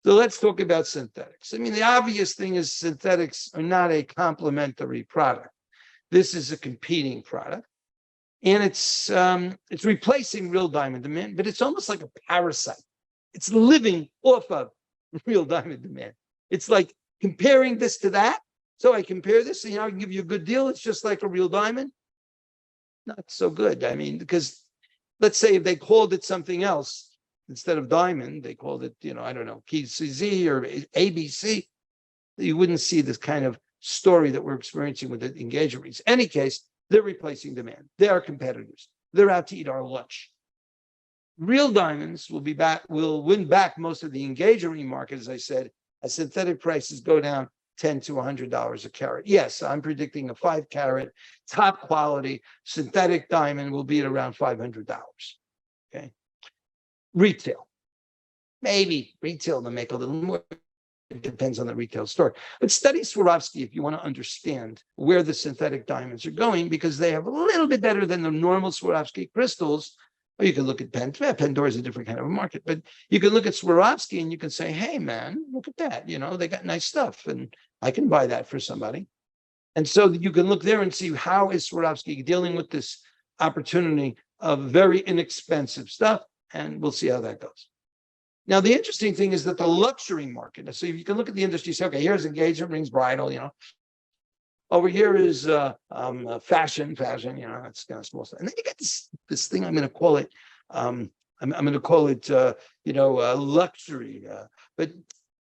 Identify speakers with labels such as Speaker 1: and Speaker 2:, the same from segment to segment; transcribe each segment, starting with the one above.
Speaker 1: So let's talk about synthetics. I mean, the obvious thing is synthetics are not a complementary product. This is a competing product. And it's replacing real diamond demand, but it's almost like a parasite. It's living off of real diamond demand. It's like comparing this to that. So I compare this, and I can give you a good deal. It's just like a real diamond. Not so good. I mean, because let's say if they called it something else instead of diamond, they called it, I don't know, PCZ or ABC, you wouldn't see this kind of story that we're experiencing with the engagement rates. In any case, they're replacing demand. They are competitors. They're out to eat our lunch. Real diamonds will win back most of the engagement market, as I said, as synthetic prices go down $10 to $100 a carat. Yes, I'm predicting a 5-carat, top quality synthetic diamond will be at around $500. Okay. Retail. Maybe retail to make a little more. It depends on the retail store. But study Swarovski if you want to understand where the synthetic diamonds are going, because they have a little bit better than the normal Swarovski crystals. Or you can look at Pandora is a different kind of a market, but you can look at Swarovski and you can say, hey, man, look at that. They got nice stuff and I can buy that for somebody. And so you can look there and see how is Swarovski dealing with this opportunity of very inexpensive stuff. And we'll see how that goes. Now, the interesting thing is that the luxury market, so you can look at the industry, say, okay, here's engagement rings, bridal, Over here is fashion, that's kind of small stuff. And then you got this thing, I'm going to call it, luxury, but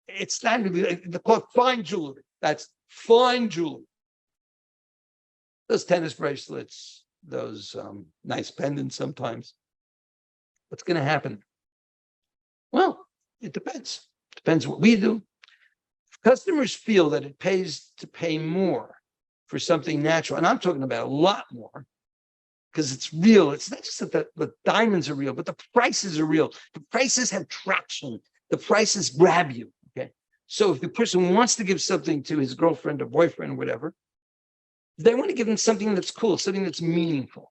Speaker 1: it's not going to be, they call it fine jewelry. That's fine jewelry. Those tennis bracelets, those nice pendants sometimes. What's going to happen? Well, it depends. Depends what we do. If customers feel that it pays to pay more for something natural, and I'm talking about a lot more, because it's real. It's not just that the diamonds are real, but the prices are real. The prices have traction. The prices grab you. Okay. So if the person wants to give something to his girlfriend or boyfriend or whatever, they want to give them something that's cool, something that's meaningful,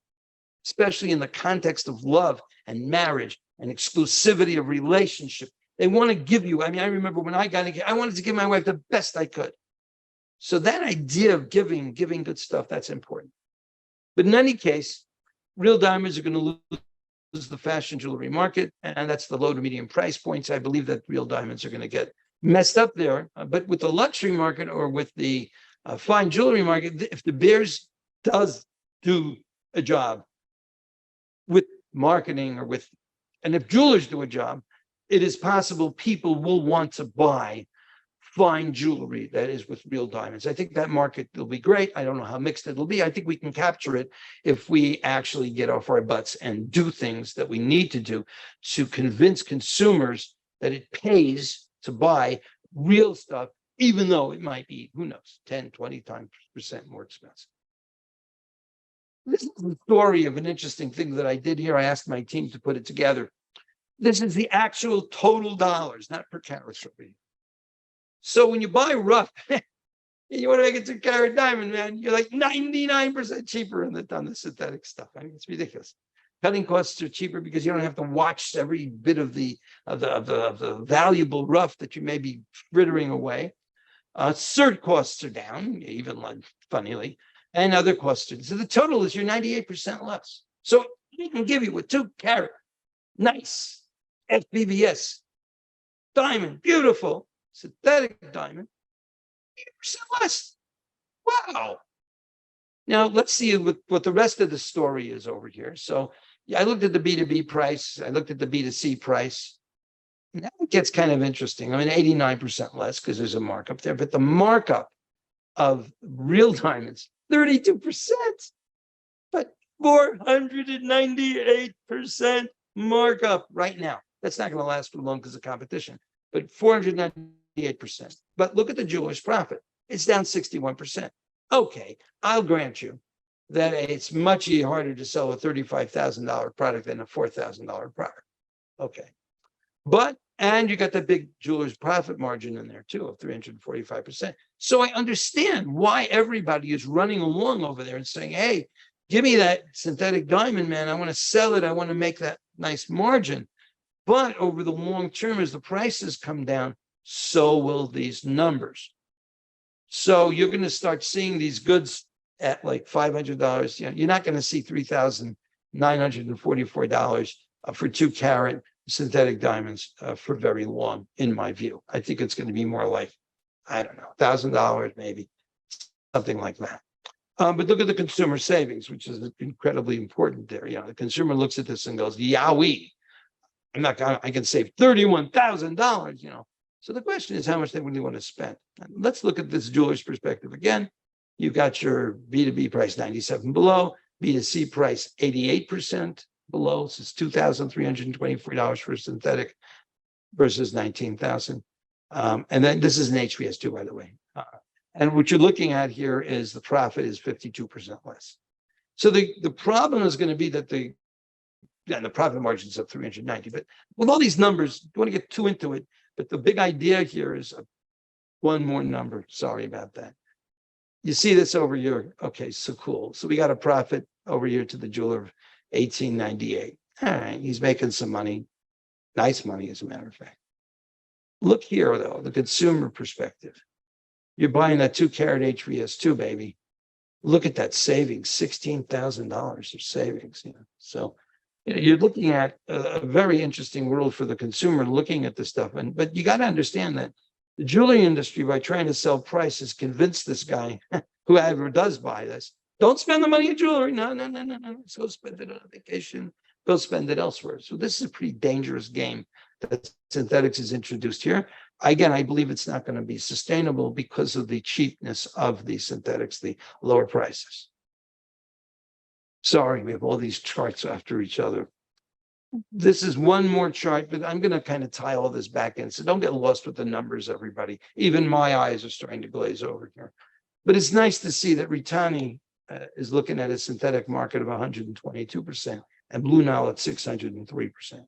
Speaker 1: especially in the context of love and marriage and exclusivity of relationship. They want to give you, I remember when I got engaged, I wanted to give my wife the best I could. So that idea of giving good stuff, that's important. But in any case, real diamonds are going to lose the fashion jewelry market, and that's the low to medium price points. I believe that real diamonds are going to get messed up there. But with the luxury market or with the fine jewelry market, if De Beers does do a job with marketing and if jewelers do a job, it is possible people will want to buy fine jewelry that is with real diamonds. I think that market will be great. I don't know how mixed it'll be. I think we can capture it if we actually get off our butts and do things that we need to do to convince consumers that it pays to buy real stuff, even though it might be, who knows, 10, 20% more expensive. This is the story of an interesting thing that I did here. I asked my team to put it together. This is the actual total dollars, not per carat. So when you buy rough, you want to make it 2-carat diamond, man, you're like 99% cheaper on the synthetic stuff. It's ridiculous. Cutting costs are cheaper because you don't have to watch every bit of the valuable rough that you may be frittering away. Cert costs are down, even funnily, and other costs. So the total is you're 98% less. So we can give you a 2-carat, nice FBVS diamond, beautiful synthetic diamond, 80% less. Wow. Now let's see what the rest of the story is over here. So I looked at the B2B price. I looked at the B2C price. And that gets kind of interesting. 89% less because there's a markup there, but the markup of real diamonds, 32%, but 498% markup right now. That's not going to last for long because of competition, but 498%. But look at the jeweler's profit. It's down 61%. Okay, I'll grant you that it's much harder to sell a $35,000 product than a $4,000 product. Okay. And you got the big jeweler's profit margin in there too of 345%. So I understand why everybody is running along over there and saying, hey, give me that synthetic diamond, man. I want to sell it. I want to make that nice margin. But over the long term, as the prices come down, so will these numbers. So you're going to start seeing these goods at like $500. You're not going to see $3,944 for 2-carat synthetic diamonds for very long, in my view. I think it's going to be more like, I don't know, $1,000 maybe, something like that. But look at the consumer savings, which is incredibly important there. The consumer looks at this and goes, "Yowee, I can save $31,000." So the question is how much they really want to spend. And let's look at this jeweler's perspective again. You've got your B2B price 97 below, B2C price 88% below. So it's $2,324 for a synthetic versus $19,000. And then this is an HVS2, by the way. And what you're looking at here is the profit is 52% less. So the problem is going to be that the profit margin is up 390. But with all these numbers, you want to get too into it. But the big idea here is one more number. Sorry about that. You see this over here. Okay, so cool. So we got a profit over here to the jeweler of $1,898. All right, he's making some money. Nice money, as a matter of fact. Look here, though, the consumer perspective. You're buying that 2-carat HVS2, baby. Look at that savings, $16,000 of savings. So you're looking at a very interesting world for the consumer looking at this stuff. But you got to understand that the jewelry industry, by trying to sell prices, convinced this guy, whoever does buy this, don't spend the money in jewelry. No. Let's go spend it on a vacation. Go spend it elsewhere. So this is a pretty dangerous game that synthetics is introduced here. Again, I believe it's not going to be sustainable because of the cheapness of the synthetics, the lower prices. Sorry, we have all these charts after each other. This is one more chart, but I'm going to kind of tie all this back in. So don't get lost with the numbers, everybody. Even my eyes are starting to glaze over here. But it's nice to see that Ritani is looking at a synthetic market of 122% and Blue Nile at 603%.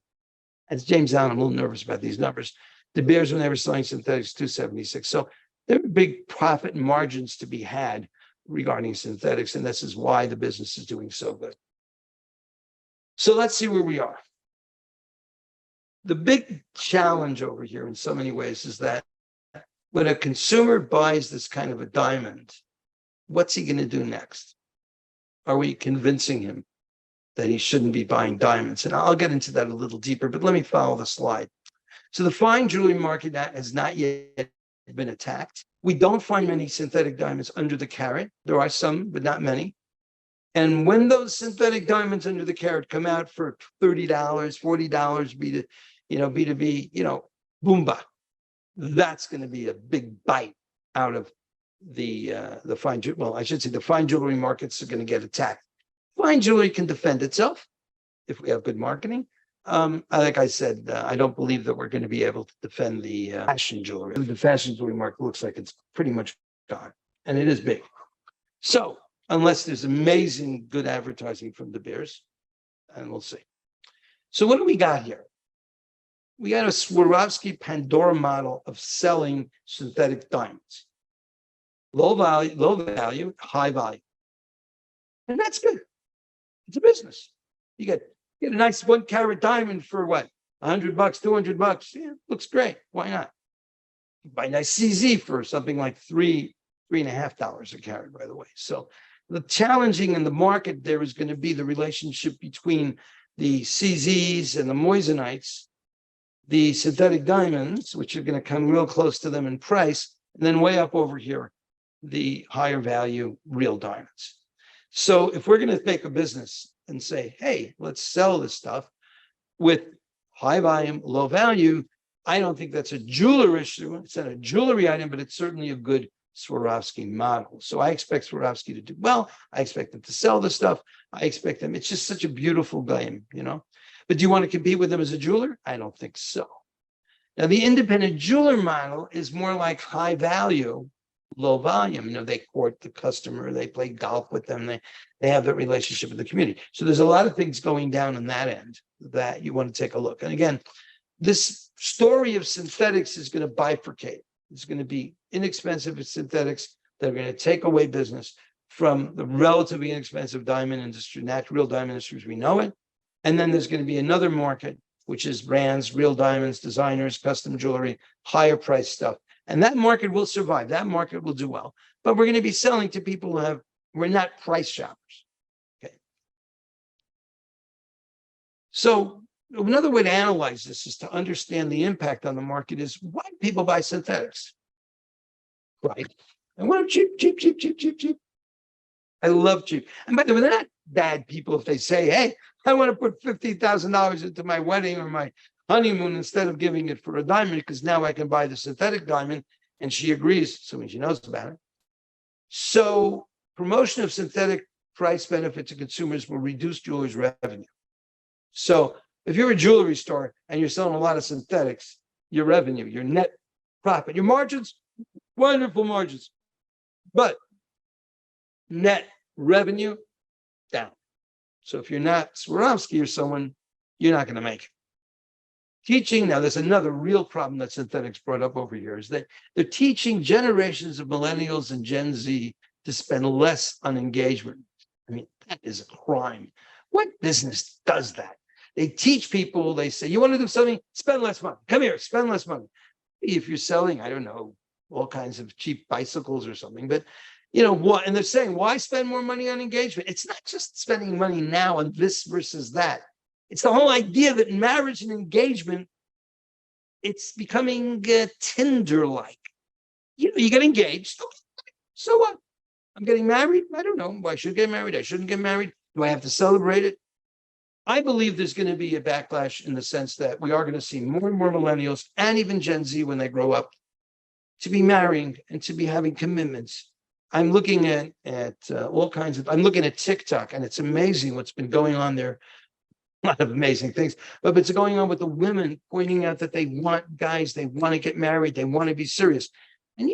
Speaker 1: As James Allen, I'm a little nervous about these numbers. De Beers, when they were selling synthetics, 276. So there are big profit margins to be had regarding synthetics, and this is why the business is doing so good. So let's see where we are. The big challenge over here in so many ways is that when a consumer buys this kind of a diamond, what's he going to do next? Are we convincing him that he shouldn't be buying diamonds? And I'll get into that a little deeper, but let me follow the slide. So the fine jewelry market has not yet been attacked. We don't find many synthetic diamonds under the carat. There are some, but not many. And when those synthetic diamonds under the carat come out for $30, $40 B2B, boomba, that's going to be a big bite out of the fine jewelry. Well, I should say the fine jewelry markets are going to get attacked. Fine jewelry can defend itself if we have good marketing. Like I said, I don't believe that we're going to be able to defend the fashion jewelry. The fashion jewelry market looks like it's pretty much gone, and it is big. So unless there's amazing good advertising from De Beers, and we'll see. So what do we got here? We got a Swarovski Pandora model of selling synthetic diamonds. Low value, high value. And that's good. It's a business. You get a nice 1-carat diamond for what? $100, $200. Yeah, looks great. Why not? You buy a nice CZ for something like $3.50 a carat, by the way. So the challenging in the market there is going to be the relationship between the CZs and the moissanite, the synthetic diamonds, which are going to come real close to them in price, and then way up over here, the higher value real diamonds. So if we're going to make a business and say, hey, let's sell this stuff with high volume, low value, I don't think that's a jeweler issue. It's not a jewelry item, but it's certainly a good Swarovski model. So I expect Swarovski to do well. I expect them to sell the stuff. I expect them. It's just such a beautiful game, But do you want to compete with them as a jeweler? I don't think so. Now, the independent jeweler model is more like high value, low volume. They court the customer, they play golf with them, they have that relationship with the community. So there's a lot of things going down on that end that you want to take a look. And again, this story of synthetics is going to bifurcate. It's going to be inexpensive synthetics that are going to take away business from the relatively inexpensive diamond industry, natural diamond industry as we know it. And then there's going to be another market which is brands, real diamonds, designers, custom jewelry, higher price stuff. And that market will survive. That market will do well. But we're going to be selling to people we're not price shoppers. Okay. So another way to analyze this is to understand the impact on the market is why do people buy synthetics? Right. And what are cheap, cheap, cheap, cheap, cheap, cheap. I love cheap. And by the way, they're not bad people if they say, hey, I want to put $50,000 into my wedding or my honeymoon instead of giving it for a diamond because now I can buy the synthetic diamond. And she agrees, assuming she knows about it. So promotion of synthetic price benefit to consumers will reduce jewelers' revenue. So if you're a jewelry store and you're selling a lot of synthetics, your revenue, your net profit, your margins, wonderful margins. But net revenue down. So if you're not Swarovski or someone, you're not going to make it. Teaching, now there's another real problem that synthetics brought up over here, is that they're teaching generations of millennials and Gen Z to spend less on engagement. I mean, that is a crime. What business does that? They teach people, they say, you want to do something, spend less money. Come here, spend less money. If you're selling, I don't know, all kinds of cheap bicycles or something, but you know what? And they're saying, why spend more money on engagement? It's not just spending money now on this versus that. It's the whole idea that marriage and engagement, it's becoming Tinder-like. You know, you get engaged. So what? I'm getting married. I don't know. I should get married. I shouldn't get married. Do I have to celebrate it? I believe there's going to be a backlash in the sense that we are going to see more and more millennials and even Gen Z when they grow up to be marrying and to be having commitments. I'm looking at all kinds of, I'm looking at TikTok, and it's amazing what's been going on there. A lot of amazing things, but it's going on with the women pointing out that they want guys, they want to get married, they want to be serious. And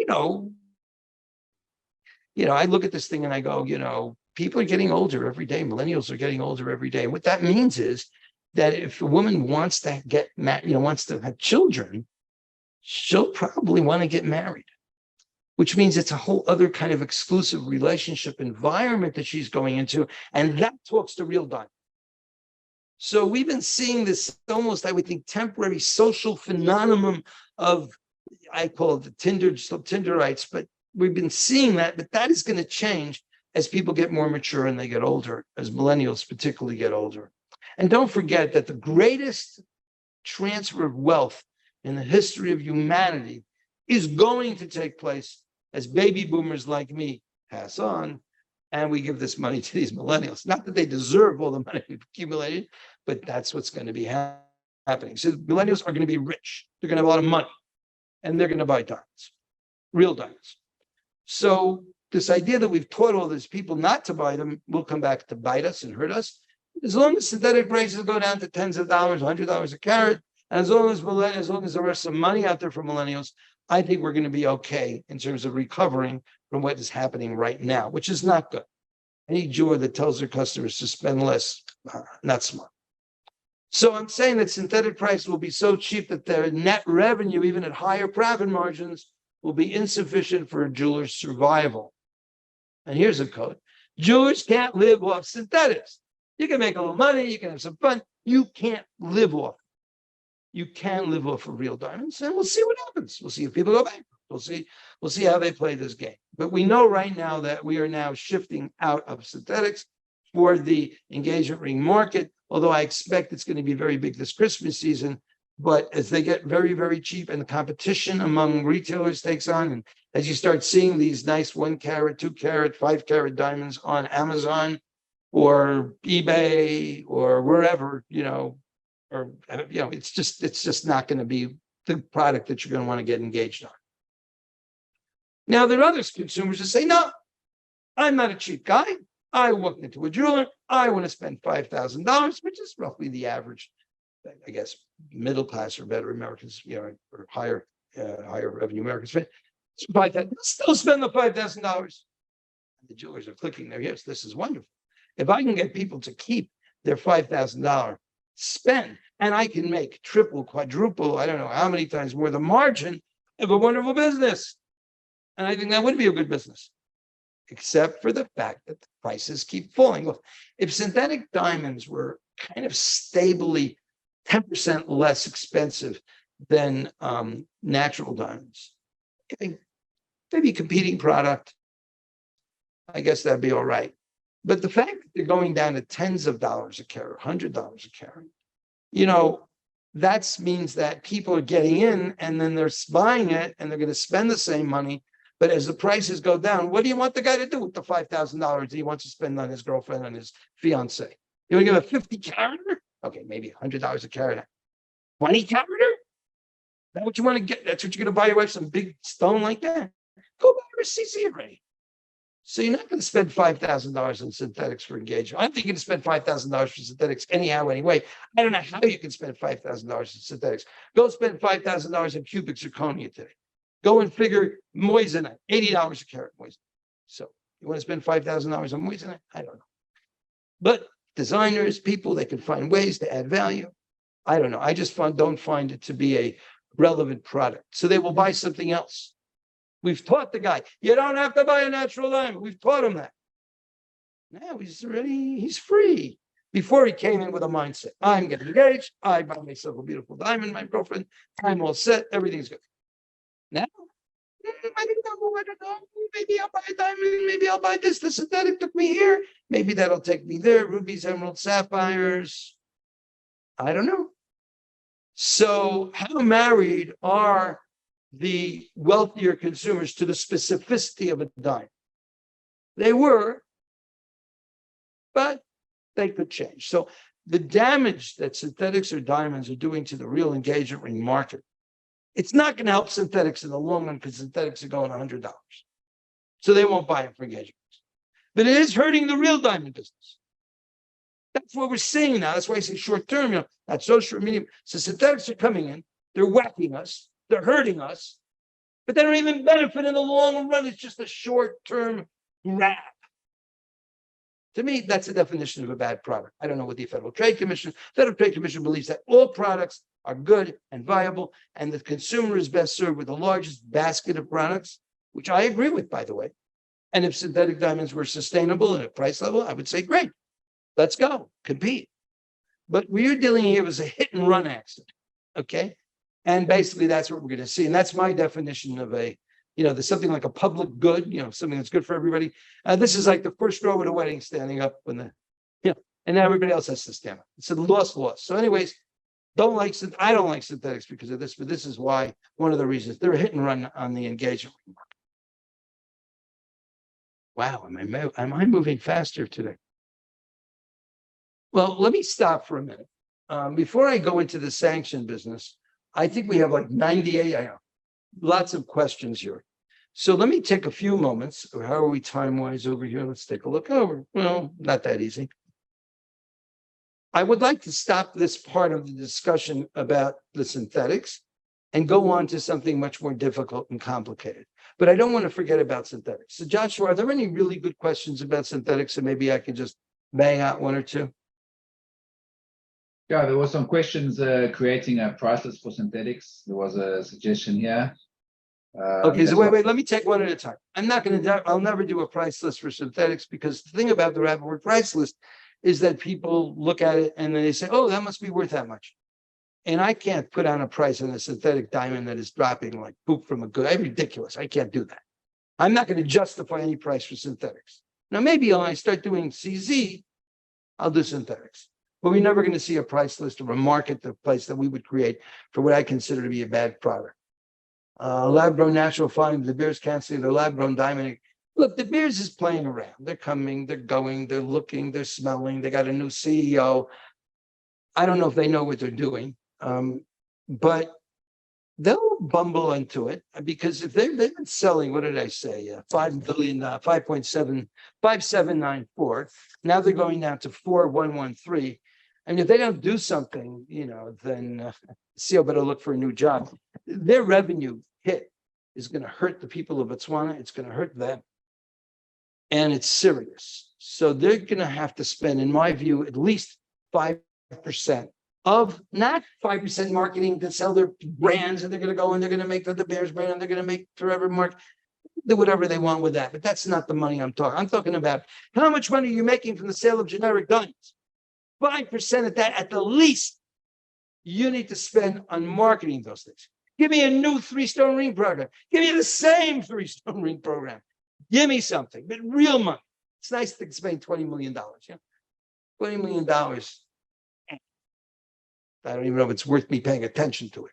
Speaker 1: I look at this thing and I go, people are getting older every day. Millennials are getting older every day. And what that means is that if a woman wants to get married, wants to have children, she'll probably want to get married, which means it's a whole other kind of exclusive relationship environment that she's going into. And that talks to real diamond. So we've been seeing this almost, I would think, temporary social phenomenon of, I call it the Tinderites, but we've been seeing that, but that is going to change as people get more mature and they get older, as millennials particularly get older. And don't forget that the greatest transfer of wealth in the history of humanity is going to take place as baby boomers like me pass on, and we give this money to these millennials. Not that they deserve all the money we've accumulated, but that's what's going to be happening. So millennials are going to be rich. They're going to have a lot of money, and they're going to buy diamonds, real diamonds. So this idea that we've taught all these people not to buy them will come back to bite us and hurt us. As long as synthetic prices go down to tens of dollars, $100 a carat, and as long as there are some money out there for millennials, I think we're going to be okay in terms of recovering from what is happening right now, which is not good. Any jeweler that tells their customers to spend less, not smart. So I'm saying that synthetic price will be so cheap that their net revenue, even at higher profit margins, will be insufficient for a jeweler's survival. And here's a quote: jewelers can't live off synthetics. You can make a little money, you can have some fun. You can't live off. You can live off of real diamonds, and we'll see what happens. We'll see if people go back. We'll see how they play this game. But we know right now that we are now shifting out of synthetics for the engagement ring market, although I expect it's going to be very big this Christmas season. But as they get very, very cheap and the competition among retailers takes on, and as you start seeing these nice 1 carat, 2 carat, 5 carat diamonds on Amazon or eBay or wherever, it's just not going to be the product that you're going to want to get engaged on. Now, there are other consumers that say, no, I'm not a cheap guy. I walked into a jeweler. I want to spend $5,000, which is roughly the average, I guess, middle class or better Americans, or higher revenue Americans spend. Still spend the $5,000. The jewelers are clicking their heels. This is wonderful. If I can get people to keep their $5,000 spend, and I can make triple, quadruple, I don't know how many times more the margin of a wonderful business. And I think that would be a good business, except for the fact that the prices keep falling. Well, if synthetic diamonds were kind of stably 10% less expensive than natural diamonds. Okay. Maybe competing product, I guess that'd be all right. But the fact that they're going down to tens of dollars a carat, $100 a carat, that means that people are getting in and then they're buying it and they're going to spend the same money. But as the prices go down, what do you want the guy to do with the $5,000 he wants to spend on his girlfriend and his fiance? You want to give a 50 carat? Okay, maybe $100 a carat. 20 carat? That's what you want to get. That's what you're going to buy your wife, some big stone like that. Go buy her a CC array. So you're not going to spend $5,000 on synthetics for engagement. I think you're going to spend $5,000 for synthetics anyhow, anyway. I don't know how you can spend $5,000 on synthetics. Go spend $5,000 in cubic zirconia today. Go and figure moissanite, $80 a carat moissanite. So you want to spend $5,000 on moissanite? I don't know. But designers, people, they can find ways to add value. I don't know. I just don't find it to be a relevant product. So they will buy something else. We've taught the guy, you don't have to buy a natural diamond. We've taught him that. Now he's free. Before he came in with a mindset, I'm getting engaged. I buy myself a beautiful diamond, my girlfriend. I'm all set. Everything's good. Now, I don't know. Maybe I'll buy a diamond. Maybe I'll buy this. The synthetic took me here. Maybe that'll take me there. Rubies, emeralds, sapphires. I don't know. So how married are the wealthier consumers to the specificity of a diamond? They were, but they could change. So the damage that synthetics or diamonds are doing to the real engagement ring market, it's not going to help synthetics in the long run because synthetics are going $100. So they won't buy them for engagement. But it is hurting the real diamond business. That's what we're seeing now. That's why I say short term, that's so short, medium. So synthetics are coming in, they're whacking us, they're hurting us, but they don't even benefit in the long run. It's just a short-term grab. To me, that's the definition of a bad product. I don't know what the Federal Trade Commission believes that all products are good and viable, and the consumer is best served with the largest basket of products, which I agree with, by the way. And if synthetic diamonds were sustainable at a price level, I would say, great, let's go, compete. But we're dealing here with a hit and run accident, okay? And basically, that's what we're going to see. And that's my definition of there's something like a public good, something that's good for everybody. This is like the first row at a wedding standing up when and everybody else has to stand up. It's a loss. So anyways, I don't like synthetics because of this, but this is why, one of the reasons, they're a hit and run on the engagement market. Wow, am I moving faster today? Well, let me stop for a minute. Before I go into the sanction business, I think we have like 98, lots of questions here. So let me take a few moments. How are we time-wise over here? Let's take a look over. Well, not that easy. I would like to stop this part of the discussion about the synthetics and go on to something much more difficult and complicated. But I don't want to forget about synthetics. So Joshua, are there any really good questions about synthetics that maybe I could just bang out one or two?
Speaker 2: Yeah, there were some questions creating a price list for synthetics. There was a suggestion here.
Speaker 1: Okay, so wait, let me take one at a time. I'll never do a price list for synthetics because the thing about the Rapaport price list is that people look at it and then they say, oh, that must be worth that much. And I can't put on a price on a synthetic diamond that is dropping like poop from a good. I'm ridiculous. I can't do that. I'm not going to justify any price for synthetics. Now, maybe when I start doing CZ, I'll do synthetics. But we're never going to see a price list or a marketplace that we would create for what I consider to be a bad product. Lab-grown natural fine, De Beers can't see the lab-grown diamond. Look, De Beers is playing around. They're coming, they're going, they're looking, they're smelling. They got a new CEO. I don't know if they know what they're doing, but they'll bumble into it because if they've been selling, what did I say? 5 billion, 5794. Now they're going down to 4113. And if they don't do something, then CEO better look for a new job. Their revenue hit is going to hurt the people of Botswana. It's going to hurt them. And it's serious. So they're going to have to spend, in my view, at least 5% of, not 5% marketing to sell their brands, and they're going to go and they're going to make the De Beers brand, and they're going to make Forever Mark, do whatever they want with that. But that's not the money I'm talking. I'm talking about how much money are you making from the sale of generic diamonds? 5% of that at the least. you need to spend on marketing those things. Give me a new 3-stone ring program. Give me the same 3-stone ring program. Give me something, but real money. It's nice to spend $20 million. Yeah, $20 million. I don't even know if it's worth me paying attention to it.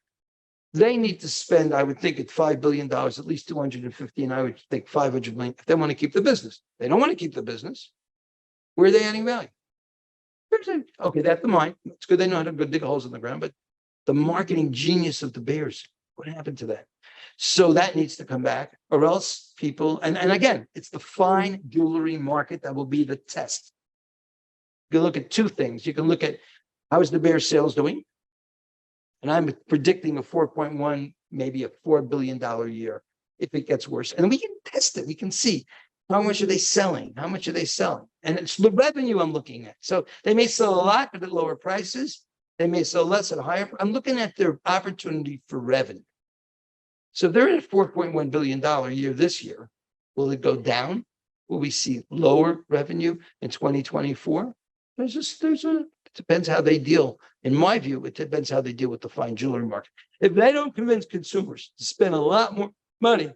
Speaker 1: They need to spend, I would think, at $5 billion, at least 250, and I would think 500 million if they want to keep the business. They don't want to keep the business. Where are they adding value? Okay, that's the mine. It's good they know how to go dig holes in the ground, but the marketing genius of the Bears, what happened to that? So that needs to come back, or else people, and again, it's the fine jewelry market that will be the test. You can look at two things. You can look at how is the Bears sales doing? And I'm predicting a 4.1, maybe a $4 billion year if it gets worse. And we can test it. We can see how much are they selling? How much are they selling? And it's the revenue I'm looking at. So they may sell a lot, but at lower prices. They may sell less at a higher. I'm looking at their opportunity for revenue. So they're at a $4.1 billion year this year. Will it go down? Will we see lower revenue in 2024? It depends how they deal. In my view, it depends how they deal with the fine jewelry market. If they don't convince consumers to spend a lot more money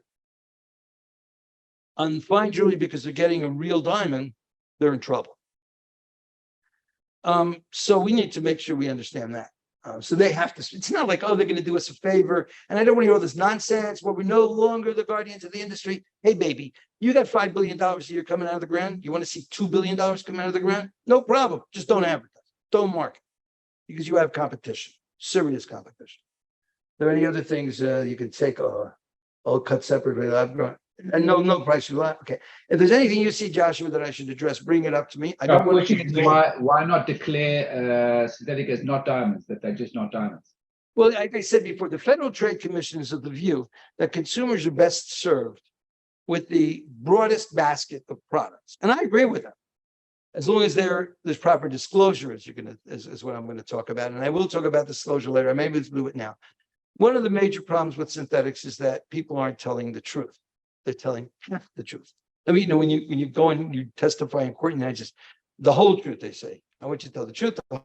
Speaker 1: on fine jewelry because they're getting a real diamond, they're in trouble. So we need to make sure we understand that. So they have to, it's not like, oh, they're going to do us a favor. And I don't want to hear all this nonsense where we're no longer the guardians of the industry. Hey, baby, you got $5 billion a year coming out of the ground. You want to see $2 billion come out of the ground? No problem. Just don't advertise. Don't market because you have competition, serious competition. Are there any other things you can take all cut separately? And no price. Okay. If there's anything you see, Joshua, that I should address, bring it up to me. I don't want to.
Speaker 2: Why not declare synthetic as not diamonds, that they're just not diamonds?
Speaker 1: Well, like I said before, the Federal Trade Commission is of the view that consumers are best served with the broadest basket of products. And I agree with them. As long as there's proper disclosure, is what I'm going to talk about. And I will talk about disclosure later. I maybe let's do it now. One of the major problems with synthetics is that people aren't telling the truth. They're telling half the truth. I mean, when you go and you testify in court, and I just the whole truth, they say. I want you to tell the truth, the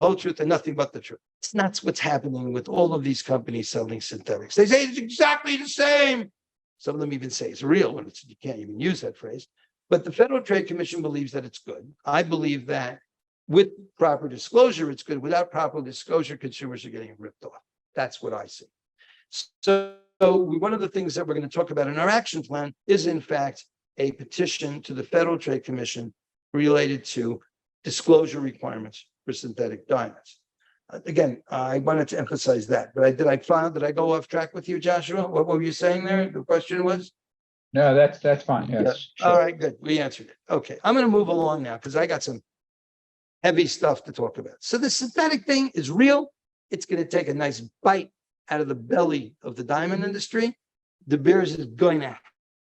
Speaker 1: whole truth, and nothing but the truth. It's not what's happening with all of these companies selling synthetics. They say it's exactly the same. Some of them even say it's real when you can't even use that phrase. But the Federal Trade Commission believes that it's good. I believe that with proper disclosure, it's good. Without proper disclosure, consumers are getting ripped off. That's what I see. So one of the things that we're going to talk about in our action plan is, in fact, a petition to the Federal Trade Commission related to disclosure requirements for synthetic diamonds. Again, I wanted to emphasize that, but did I go off track with you, Joshua? What were you saying there? The question was?
Speaker 2: No, that's fine. Yes.
Speaker 1: Sure. All right, good. We answered it. Okay, I'm going to move along now because I got some heavy stuff to talk about. So the synthetic thing is real. It's going to take a nice bite out of the belly of the diamond industry. De Beers is going to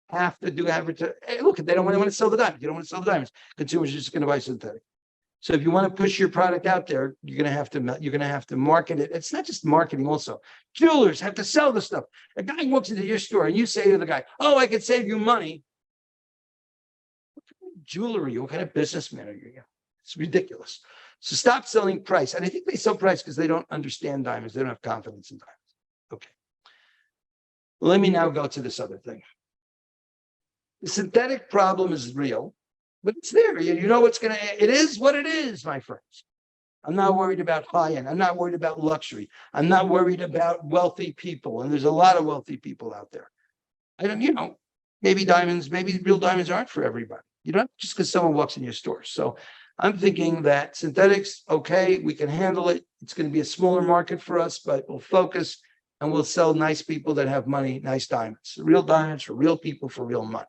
Speaker 1: have to do advertising. Hey, look, they don't want to sell the diamonds. You don't want to sell the diamonds. Consumers are just going to buy synthetic. So if you want to push your product out there, you're going to have to market it. It's not just marketing also. Jewelers have to sell the stuff. A guy walks into your store and you say to the guy, oh, I could save you money. What kind of jewelry? What kind of businessman are you? It's ridiculous. So stop selling price. And I think they sell price because they don't understand diamonds. They don't have confidence in diamonds. Okay. Let me now go to this other thing. The synthetic problem is real. But it's there. You know what's going to, it is what it is, my friends. I'm not worried about high end. I'm not worried about luxury. I'm not worried about wealthy people. And there's a lot of wealthy people out there. I don't, maybe real diamonds aren't for everybody. You don't just because someone walks in your store. So I'm thinking that synthetics, okay, we can handle it. It's going to be a smaller market for us, but we'll focus and we'll sell nice people that have money, nice diamonds. Real diamonds for real people for real money.